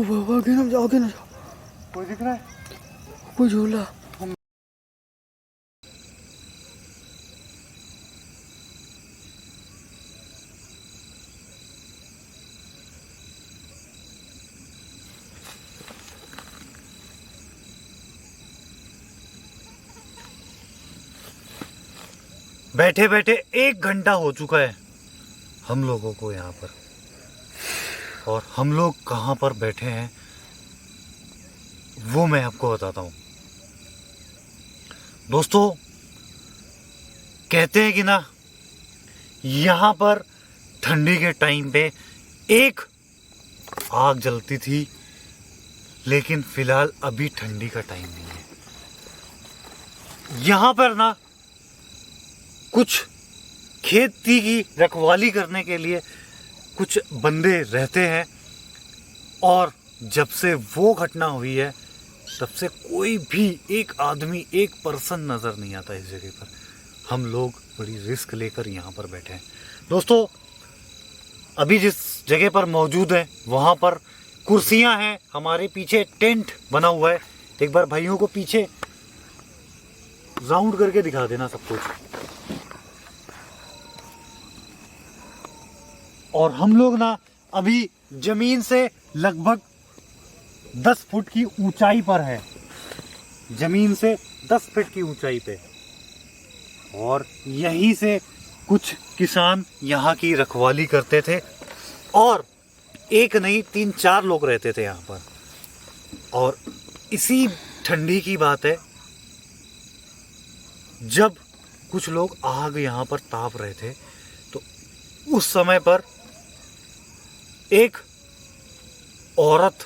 आगे ना जाओ, आगे ना जाओ। कोई दिख रहा है? कोई झूला। बैठे बैठे 1 घंटा हो चुका है हम लोगों को यहाँ पर, और हम लोग कहाँ पर बैठे हैं वो मैं आपको बताता हूँ। दोस्तों, कहते हैं कि ना, यहाँ पर ठंडी के टाइम पे एक आग जलती थी, लेकिन फिलहाल अभी ठंडी का टाइम नहीं है। यहाँ पर ना कुछ खेती की रखवाली करने के लिए कुछ बंदे रहते हैं, और जब से वो घटना हुई है तब से कोई भी एक आदमी, एक पर्सन नज़र नहीं आता इस जगह पर। हम लोग बड़ी रिस्क लेकर यहाँ पर बैठे हैं। दोस्तों, अभी जिस जगह पर मौजूद है वहाँ पर कुर्सियाँ हैं, हमारे पीछे टेंट बना हुआ है। एक बार भाइयों को पीछे राउंड करके दिखा देना सब कुछ। और हम लोग ना अभी जमीन से लगभग 10 फुट की ऊंचाई पर है, जमीन से 10 फीट की ऊंचाई पे। और यहीं से कुछ किसान यहाँ की रखवाली करते थे, और एक नहीं 3-4 लोग रहते थे यहाँ पर। और इसी ठंडी की बात है, जब कुछ लोग आग यहाँ पर ताप रहे थे तो उस समय पर एक औरत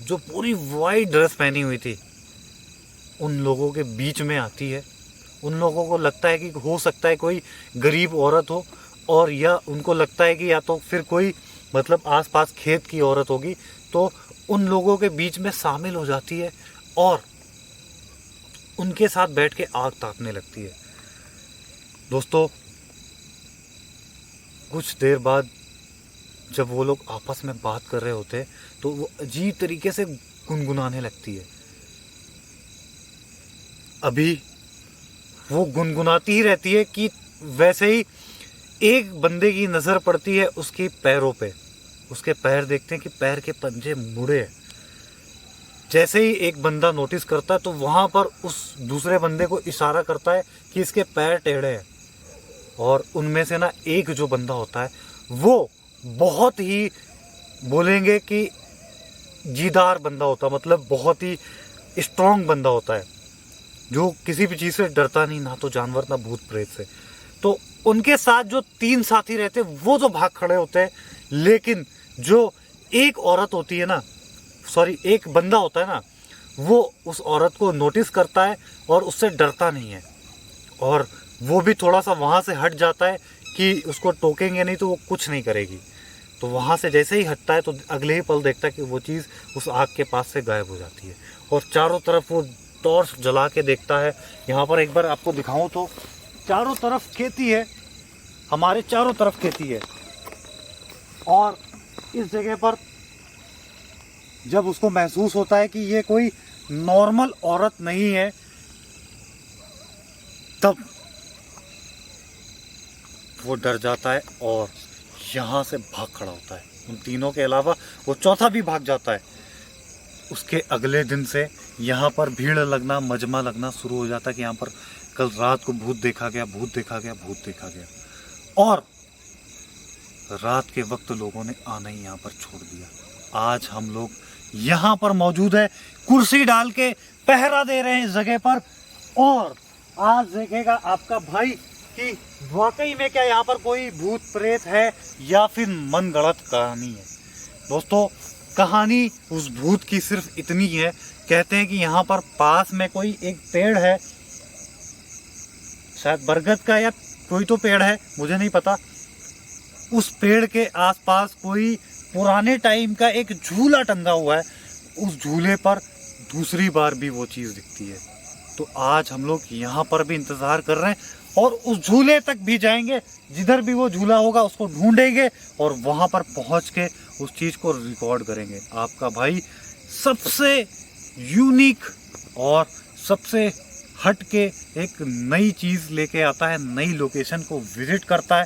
जो पूरी वाइट ड्रेस पहनी हुई थी उन लोगों के बीच में आती है। उन लोगों को लगता है कि हो सकता है कोई गरीब औरत हो, और या उनको लगता है कि या तो फिर कोई मतलब आसपास खेत की औरत होगी, तो उन लोगों के बीच में शामिल हो जाती है और उनके साथ बैठ के आग तापने लगती है। दोस्तों, कुछ देर बाद जब वो लोग आपस में बात कर रहे होते तो वो अजीब तरीके से गुनगुनाने लगती है। अभी वो गुनगुनाती ही रहती है कि वैसे ही एक बंदे की नज़र पड़ती है उसके पैरों पे। उसके पैर देखते हैं कि पैर के पंजे मुड़े हैं। जैसे ही एक बंदा नोटिस करता है तो वहाँ पर उस दूसरे बंदे को इशारा करता है कि इसके पैर टेढ़े हैं। और उनमें से ना एक जो बंदा होता है वो बहुत ही बोलेंगे कि जीदार बंदा होता है, मतलब बहुत ही स्ट्रॉन्ग बंदा होता है, जो किसी भी चीज़ से डरता नहीं, ना तो जानवर ना भूत प्रेत से। तो उनके साथ जो 3 साथी रहते वो तो भाग खड़े होते हैं, लेकिन जो एक औरत होती है ना, सॉरी एक बंदा होता है ना, वो उस औरत को नोटिस करता है और उससे डरता नहीं है। और वो भी थोड़ा सा वहाँ से हट जाता है कि उसको टोकेंगे नहीं तो वो कुछ नहीं करेगी। तो वहाँ से जैसे ही हटता है तो अगले ही पल देखता है कि वो चीज़ उस आग के पास से गायब हो जाती है। और चारों तरफ वो टॉर्च जला के देखता है। यहाँ पर एक बार आपको दिखाऊं तो चारों तरफ खेती है, हमारे चारों तरफ खेती है। और इस जगह पर जब उसको महसूस होता है कि ये कोई नॉर्मल औरत नहीं है, तब वो डर जाता है और यहाँ से भाग खड़ा होता है। उन तीनों के अलावा वो चौथा भी भाग जाता है। उसके अगले दिन से यहाँ पर भीड़ लगना, मजमा लगना शुरू हो जाता है कि यहाँ पर कल रात को भूत देखा गया, भूत देखा गया, भूत देखा गया। और रात के वक्त लोगों ने आना ही यहाँ पर छोड़ दिया। आज हम लोग यहाँ पर मौजूद है, कुर्सी डाल के पहरा दे रहे हैं इस जगह पर। और आज देखेगा आपका भाई कि वाकई में क्या यहाँ पर कोई भूत प्रेत है या फिर मनगढ़ंत कहानी है। दोस्तों, कहानी उस भूत की सिर्फ इतनी है, कहते हैं कि यहाँ पर पास में कोई एक पेड़ है, शायद बरगद का या कोई तो पेड़ है, मुझे नहीं पता। उस पेड़ के आसपास कोई पुराने टाइम का एक झूला टंगा हुआ है। उस झूले पर दूसरी बार भी वो चीज़ दिखती है। तो आज हम लोग यहाँ पर भी इंतज़ार कर रहे हैं और उस झूले तक भी जाएंगे, जिधर भी वो झूला होगा उसको ढूंढेंगे और वहां पर पहुंच के उस चीज को रिकॉर्ड करेंगे। आपका भाई सबसे यूनिक और सबसे हट के एक नई चीज लेके आता है, नई लोकेशन को विजिट करता है,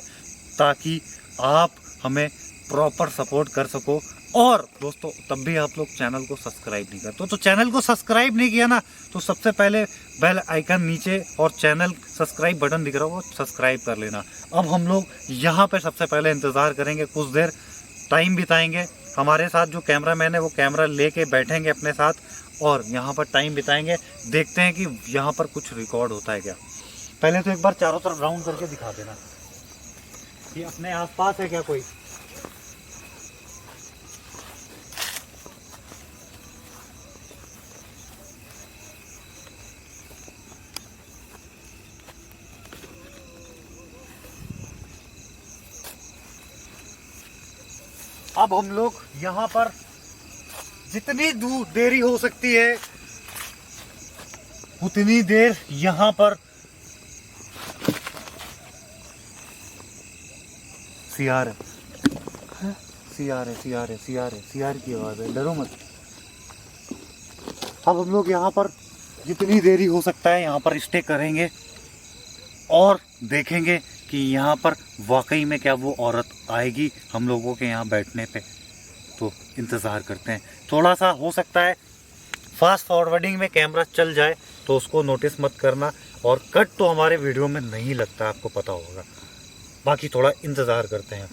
ताकि आप हमें प्रॉपर सपोर्ट कर सको। और दोस्तों तब भी आप लोग चैनल को सब्सक्राइब नहीं करते तो चैनल को सब्सक्राइब नहीं किया ना, तो सबसे पहले बेल आइकन नीचे और चैनल सब्सक्राइब बटन दिख रहा होगा, सब्सक्राइब कर लेना। अब हम लोग यहाँ पे सबसे पहले इंतज़ार करेंगे, कुछ देर टाइम बिताएंगे। हमारे साथ जो कैमरामैन है वो कैमरा लेके बैठेंगे अपने साथ और यहाँ पर टाइम बिताएंगे, देखते हैं कि यहाँ पर कुछ रिकॉर्ड होता है क्या। पहले तो एक बार चारों तरफ राउंड करके दिखा देना कि अपने आसपास है क्या कोई। अब हम लोग यहाँ पर जितनी देरी हो सकती है उतनी देर यहाँ पर सियार है, सियार की आवाज है, डरो मत। अब हम लोग यहाँ पर जितनी देरी हो सकता है यहाँ पर स्टे करेंगे और देखेंगे कि यहाँ पर वाकई में क्या वो औरत आएगी हम लोगों के यहाँ बैठने पे। तो इंतज़ार करते हैं। थोड़ा सा हो सकता है फास्ट फॉरवर्डिंग में कैमरा चल जाए तो उसको नोटिस मत करना, और कट तो हमारे वीडियो में नहीं लगता, आपको पता होगा। बाकी थोड़ा इंतज़ार करते हैं।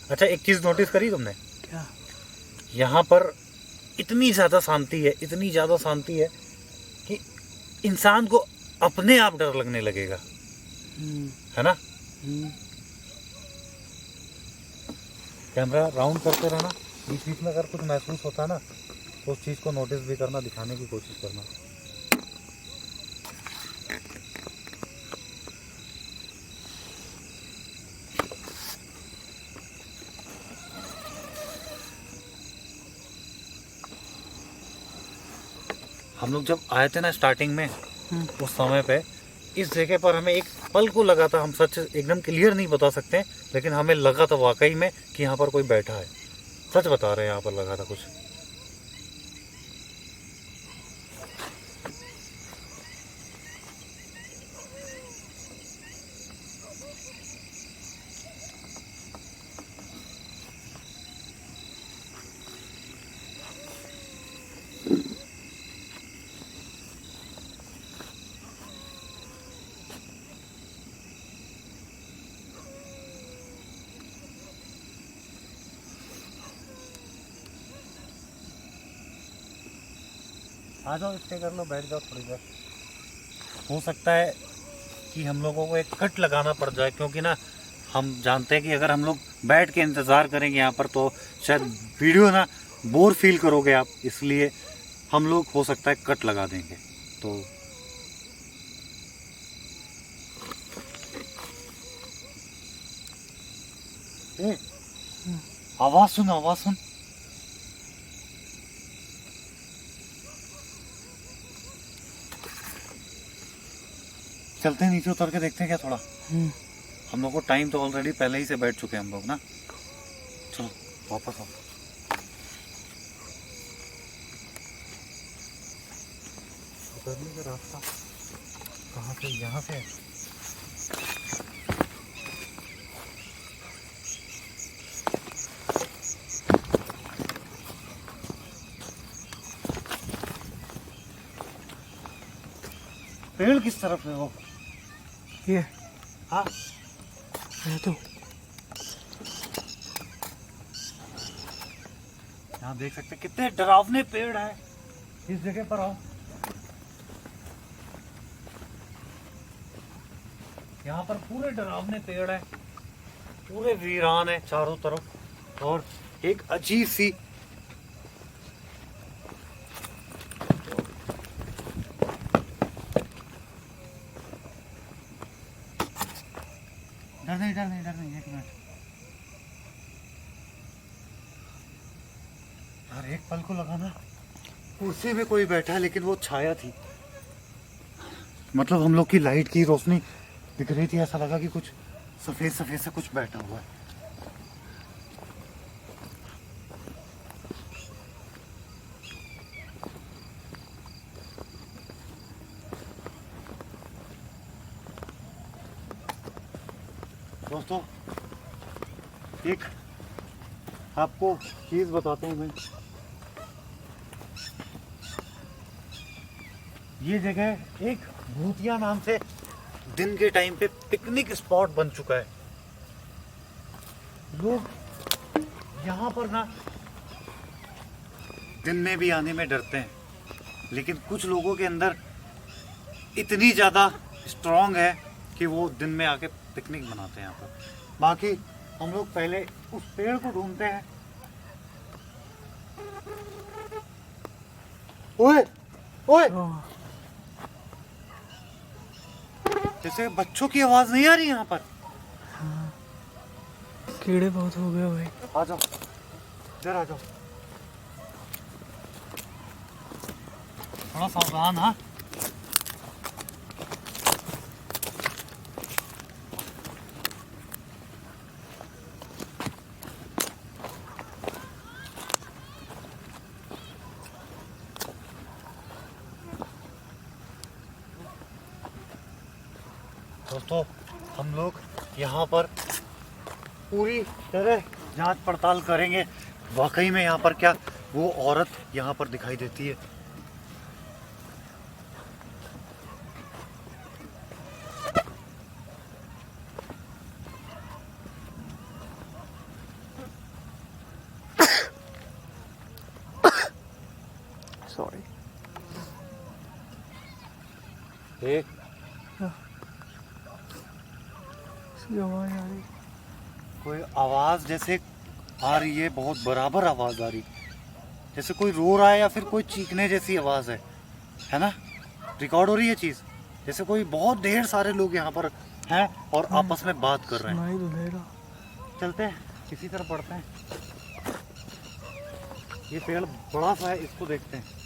अच्छा, एक चीज़ नोटिस करी तुमने? क्या? यहाँ पर इतनी ज़्यादा शांति है, इतनी ज़्यादा शांति है कि इंसान को अपने आप डर लगने लगेगा, है ना? कैमरा राउंड करते रहना, बीच बीच में अगर कुछ महसूस होता है ना तो उस चीज़ को नोटिस भी करना, दिखाने की कोशिश करना। हम लोग जब आए थे ना स्टार्टिंग में, उस समय पे इस जगह पर हमें एक पल को लगा था, हम सच एकदम क्लियर नहीं बता सकते, लेकिन हमें लगा था वाकई में कि यहाँ पर कोई बैठा है। सच बता रहे हैं, यहाँ पर लगा था कुछ। आ जाओ, स्टे कर लो, बैठ जाओ थोड़ी देर। हो सकता है कि हम लोगों को एक कट लगाना पड़ जाए, क्योंकि ना हम जानते हैं कि अगर हम लोग बैठ के इंतज़ार करेंगे यहाँ पर तो शायद वीडियो ना बोर फील करोगे आप, इसलिए हम लोग हो सकता है कट लगा देंगे। तो आवाज़ सुन, आवाज़ सुन। चलते हैं नीचे, उतर के देखते हैं क्या थोड़ा। हम लोग को टाइम तो ऑलरेडी पहले ही से बैठ चुके हैं हम लोग ना। चलो वापस आओ। उतरने का रास्ता कहाँ से? यहाँ से। पेड़ किस तरफ है वो? ये हाँ, है तो। यहाँ देख सकते हैं कितने डरावने पेड़ हैं। इस जगह पर आओ, यहाँ पर पूरे डरावने पेड़ हैं, पूरे वीरान है चारों तरफ, और एक अजीब सी डर नहीं, एक मिनट यार, एक पल को लगा ना कुर्सी में कोई बैठा है, लेकिन वो छाया थी। मतलब हम लोग की लाइट की रोशनी दिख रही थी, ऐसा लगा कि कुछ सफेद सफेद सा कुछ बैठा हुआ है। दोस्तों एक आपको चीज बताता हूँ मैं। ये जगह एक भूतिया नाम से दिन के टाइम पे पिकनिक स्पॉट बन चुका है। लोग यहाँ पर ना दिन में भी आने में डरते हैं, लेकिन कुछ लोगों के अंदर इतनी ज़्यादा स्ट्रांग है कि वो दिन में आके पिकनिक मनाते हैं यहाँ पर। बाकी हम लोग पहले उस पेड़ को ढूंढते हैं। ओए ओए, जैसे बच्चों की आवाज नहीं आ रही यहाँ पर। हाँ, कीड़े बहुत हो गए भाई। आ जाओ, इधर आ जाओ, थोड़ा सावधान। हाँ दोस्तों, हम लोग यहाँ पर पूरी तरह जांच पड़ताल करेंगे, वाकई में यहाँ पर क्या वो औरत यहाँ पर दिखाई देती है। सॉरी। एक आवाज आ रही, कोई आवाज जैसे आ रही है, बहुत बराबर आवाज आ रही, जैसे कोई रो रहा है या फिर कोई चीखने जैसी आवाज है ना। रिकॉर्ड हो रही है चीज, जैसे कोई बहुत ढेर सारे लोग यहाँ पर हैं और आपस में बात कर रहे हैं। सुनाई तो दे रहा। चलते हैं, किसी तरह पढ़ते हैं। ये पेड़ बड़ा सा है, इसको देखते हैं।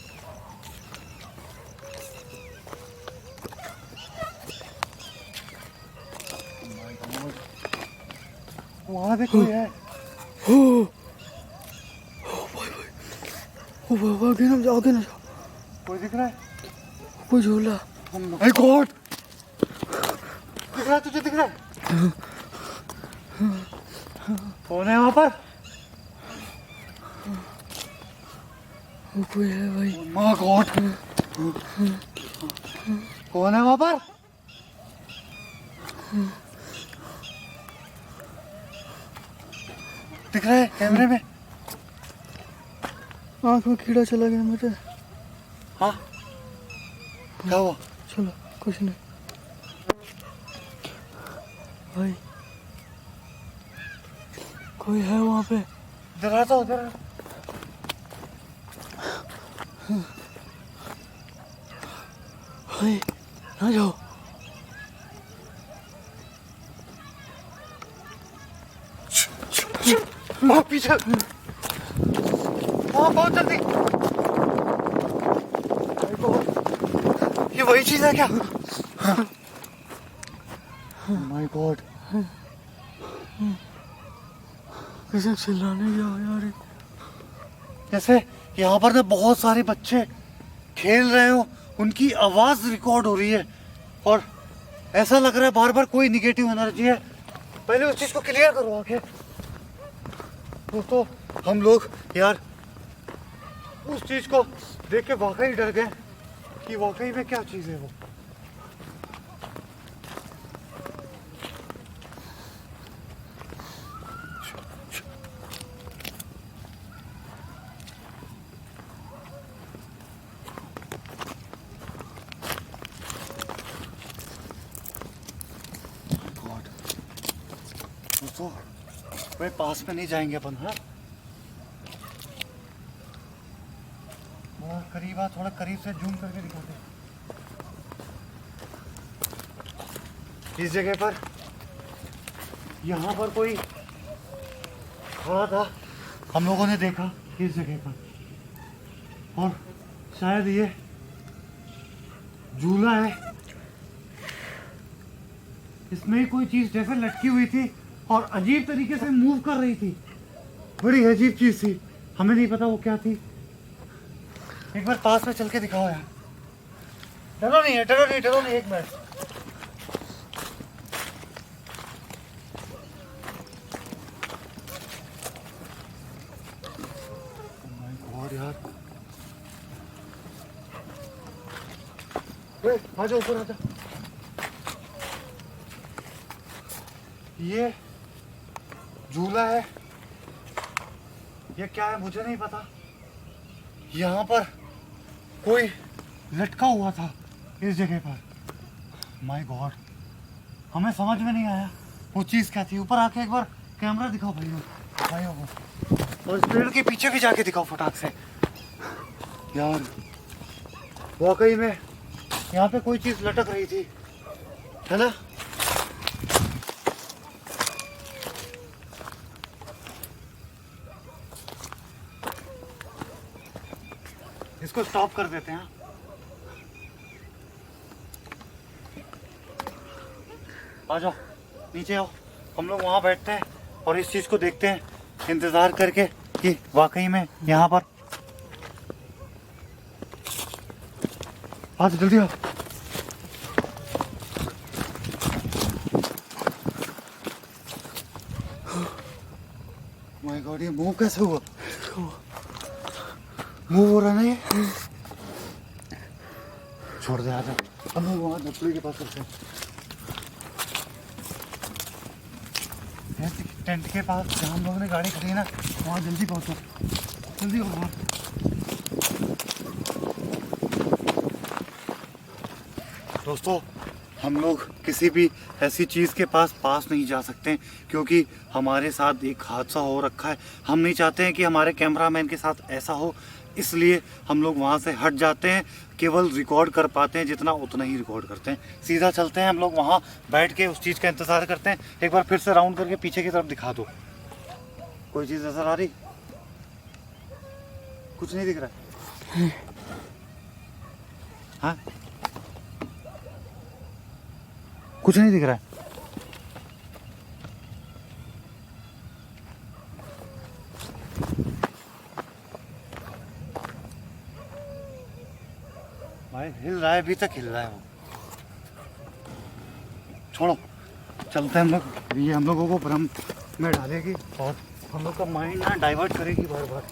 वहाँ भी कोई है। आगे ना जाओ, आगे ना जाओ। कोई दिख रहा है? कोई झूला। माय गॉड, दिख रहा है तुझे? दिख रहा है? कौन है वहाँ पर? वो कोई है भाई। माय गॉड, कौन है वहाँ पर? दिख रहा है कैमरे में? आँख में कीड़ा चला गया मुझे। हाँ, क्या हुआ? चलो, कुछ नहीं भाई, कोई है वहाँ पे। इधर आ जाओ, इधर आ। भाई ना जाओ। बहुत पीछे, बहुत जल्दी। ये वही चीज है क्या? माय गॉड, किसे चिल्लाने की आवाज आ रही। जैसे यहाँ पर ना बहुत सारे बच्चे खेल रहे हो, उनकी आवाज रिकॉर्ड हो रही है और ऐसा लग रहा है बार बार कोई निगेटिव एनर्जी है। पहले उस चीज को क्लियर करो आके। दोस्तों, हम लोग यार उस चीज को देख के वाकई डर गए कि वाकई में क्या चीज है वो। दोस्तों, भाई पास में नहीं जाएंगे अपन। हाँ, करीब आ, थोड़ा करीब से जूम करके दिखाते हैं। इस जगह पर, यहाँ पर कोई खड़ा था, हम लोगों ने देखा इस जगह पर, और शायद ये झूला है इसमें कोई चीज जैसे लटकी हुई थी और अजीब तरीके से मूव कर रही थी। बड़ी अजीब चीज थी, हमें नहीं पता वो क्या थी। एक बार पास में चल के दिखाओ यार। डरो नहीं है, डरो नहीं, डरो नहीं, एक मिनट। और यार आ जाओ, ऊपर आ जाओ। ये झूला है, ये क्या है मुझे नहीं पता। यहाँ पर कोई लटका हुआ था इस जगह पर। माय गॉड, हमें समझ में नहीं आया वो चीज़ क्या थी। ऊपर आके एक बार कैमरा दिखाओ भाइयों को, और इस पेड़ के पीछे भी जाके दिखाओ फटाक से। यार वाकई में यहाँ पे कोई चीज़ लटक रही थी, है ना। इसको स्टॉप कर देते हैं। आ जाओ नीचे आओ, हम लोग वहाँ बैठते हैं और इस चीज़ को देखते हैं, इंतज़ार करके कि वाकई में यहाँ पर। आज जल्दी आओ। माय गॉड, ये मूव कैसे हुआ? मूव हो रहा नहीं, छोड़ दे, आजा। हम लोग वहाँ झोपड़ी के पास चलते हैं, टेंट के पास जहाँ हम लोगों ने गाड़ी खड़ी है ना, वहाँ जल्दी पहुँचो, जल्दी हो वहाँ। दोस्तों, हम लोग किसी भी ऐसी चीज़ के पास नहीं जा सकते, क्योंकि हमारे साथ एक हादसा हो रखा है। हम नहीं चाहते हैं कि हमारे कैमरामैन के साथ ऐसा हो, इसलिए हम लोग वहाँ से हट जाते हैं। केवल रिकॉर्ड कर पाते हैं जितना, उतना ही रिकॉर्ड करते हैं। सीधा चलते हैं हम लोग, वहाँ बैठ के उस चीज़ का इंतज़ार करते हैं। एक बार फिर से राउंड करके पीछे की तरफ दिखा दो। कोई चीज़ नज़र आ रही? कुछ नहीं दिख रहा है? हाँ, कुछ नहीं दिख रहा है। भाई हिल रहा है, अभी तक हिल रहा है वो। छोड़ो, चलते हैं हम लोग। ये हम लोगों को भ्रम में डालेगी और हम लोग का माइंड ना डाइवर्ट करेगी बार बार।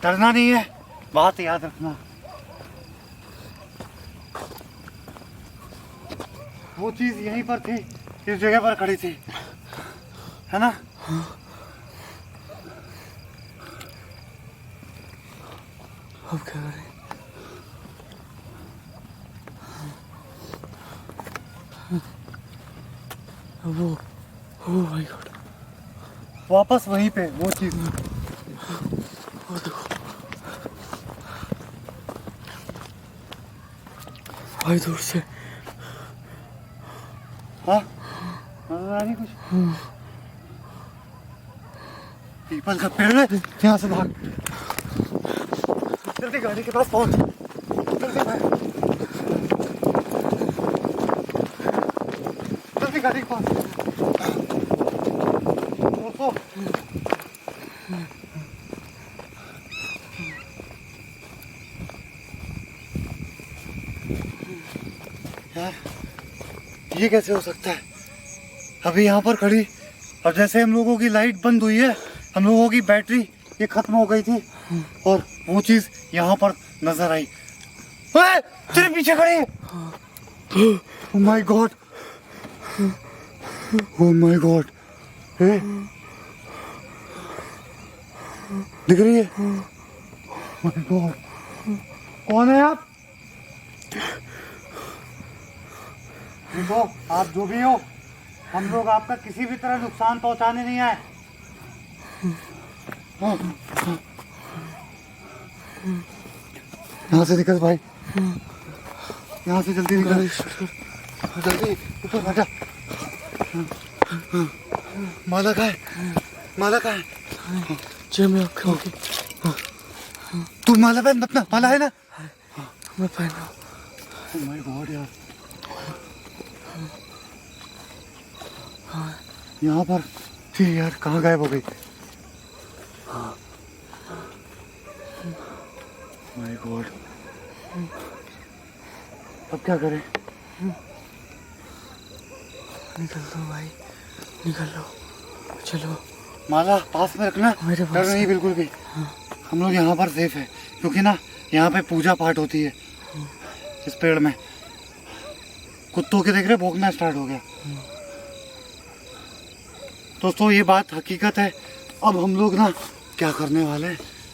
डरना नहीं है, बात याद रखना। वो चीज़ यहीं पर थी, इस जगह पर खड़ी थी, है ना। अब क्या करें? वो ओह माय गॉड, वापस वहीं पे वो चीज़। वो देखो भाई, दूर से। हाँ, नजर आ रही कुछ? पीपल का पेड़ है, यहाँ से भाग। जल्दी गाड़ी के पास पहुंच, जल्दी भाग, जल्दी गाड़ी के पास। यार ये कैसे हो सकता है? अभी यहाँ पर खड़ी, और जैसे हम लोगों की लाइट बंद हुई है, हम लोगों की बैटरी ये खत्म हो गई थी, और वो चीज यहाँ पर नजर आई। ओए, तेरे पीछे खड़ी है। Oh my God, oh my God, दिख रही है? ओह माय गॉड, कौन है आप? देखो, आप जो भी हो, हम लोग आपका किसी भी तरह नुकसान पहुंचाने नहीं आए। यहाँ से निकल भाई, यहाँ से जल्दी निकल, जल्दी ऊपर आ जा। माला कहाँ है? माला कहाँ है? जी मैं आपके होगी। तू माला पहन अपना, माला है ना? मैं पहना। ओह माय गॉड यार, यहाँ पर थी यार, कहाँ गायब हो गई? माय गॉड, अब क्या करें? निकल लो भाई, निकल लो, चलो। माला पास में रखना, मेरे पास डर नहीं बिल्कुल भी। हम लोग यहाँ पर सेफ है, क्योंकि ना यहाँ पे पूजा पाठ होती है। इस पेड़ में कुत्तों के देख रहे भौंकना स्टार्ट हो गया। दोस्तों ये बात हकीकत है। अब हम लोग ना क्या करने वाले हैं,